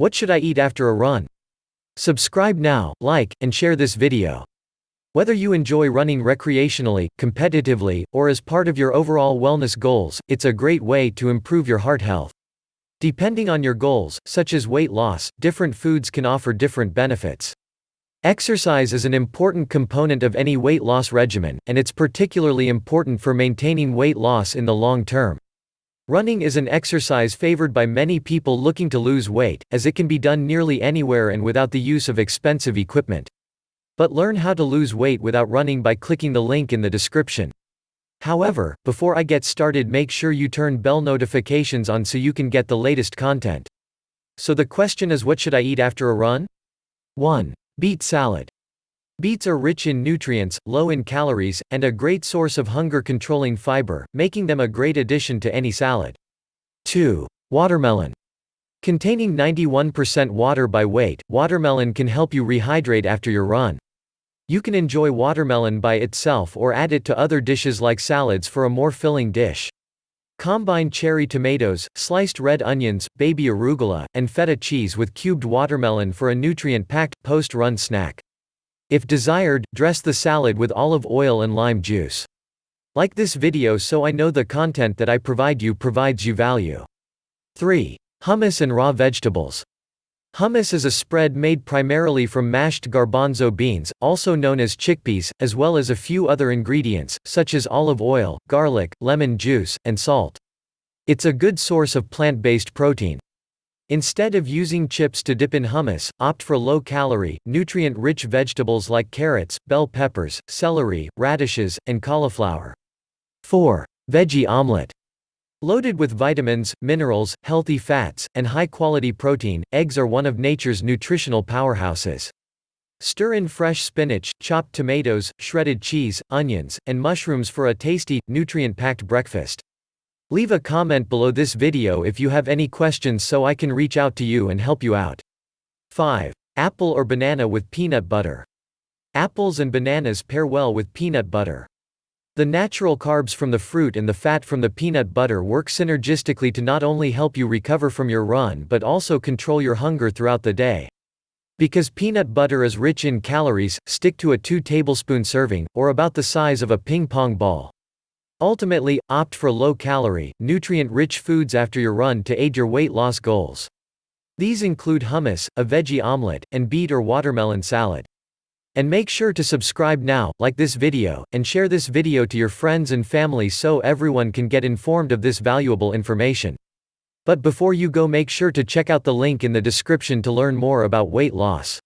What should I eat after a run? Subscribe now, like, and share this video. Whether you enjoy running recreationally, competitively, or as part of your overall wellness goals, it's a great way to improve your heart health. Depending on your goals, such as weight loss, different foods can offer different benefits. Exercise is an important component of any weight loss regimen, and it's particularly important for maintaining weight loss in the long term. Running is an exercise favored by many people looking to lose weight, as it can be done nearly anywhere and without the use of expensive equipment. But learn how to lose weight without running by clicking the link in the description. However, before I get started, make sure you turn bell notifications on so you can get the latest content. So the question is, what should I eat after a run? 1. Beet salad. Beets are rich in nutrients, low in calories, and a great source of hunger-controlling fiber, making them a great addition to any salad. 2. Watermelon. Containing 91% water by weight, watermelon can help you rehydrate after your run. You can enjoy watermelon by itself or add it to other dishes like salads for a more filling dish. Combine cherry tomatoes, sliced red onions, baby arugula, and feta cheese with cubed watermelon for a nutrient-packed, post-run snack. If desired, dress the salad with olive oil and lime juice. Like this video so I know the content that I provide you provides you value. 3. Hummus and raw vegetables. Hummus is a spread made primarily from mashed garbanzo beans, also known as chickpeas, as well as a few other ingredients, such as olive oil, garlic, lemon juice, and salt. It's a good source of plant-based protein. Instead of using chips to dip in hummus, opt for low-calorie, nutrient-rich vegetables like carrots, bell peppers, celery, radishes, and cauliflower. 4. Veggie omelet. Loaded with vitamins, minerals, healthy fats, and high-quality protein, eggs are one of nature's nutritional powerhouses. Stir in fresh spinach, chopped tomatoes, shredded cheese, onions, and mushrooms for a tasty, nutrient-packed breakfast. Leave a comment below this video if you have any questions so I can reach out to you and help you out. 5. Apple or banana with peanut butter. Apples and bananas pair well with peanut butter. The natural carbs from the fruit and the fat from the peanut butter work synergistically to not only help you recover from your run but also control your hunger throughout the day. Because peanut butter is rich in calories, stick to a 2-tablespoon serving, or about the size of a ping-pong ball. Ultimately, opt for low-calorie, nutrient-rich foods after your run to aid your weight loss goals. These include hummus, a veggie omelet, and beet or watermelon salad. And make sure to subscribe now, like this video, and share this video to your friends and family so everyone can get informed of this valuable information. But before you go, make sure to check out the link in the description to learn more about weight loss.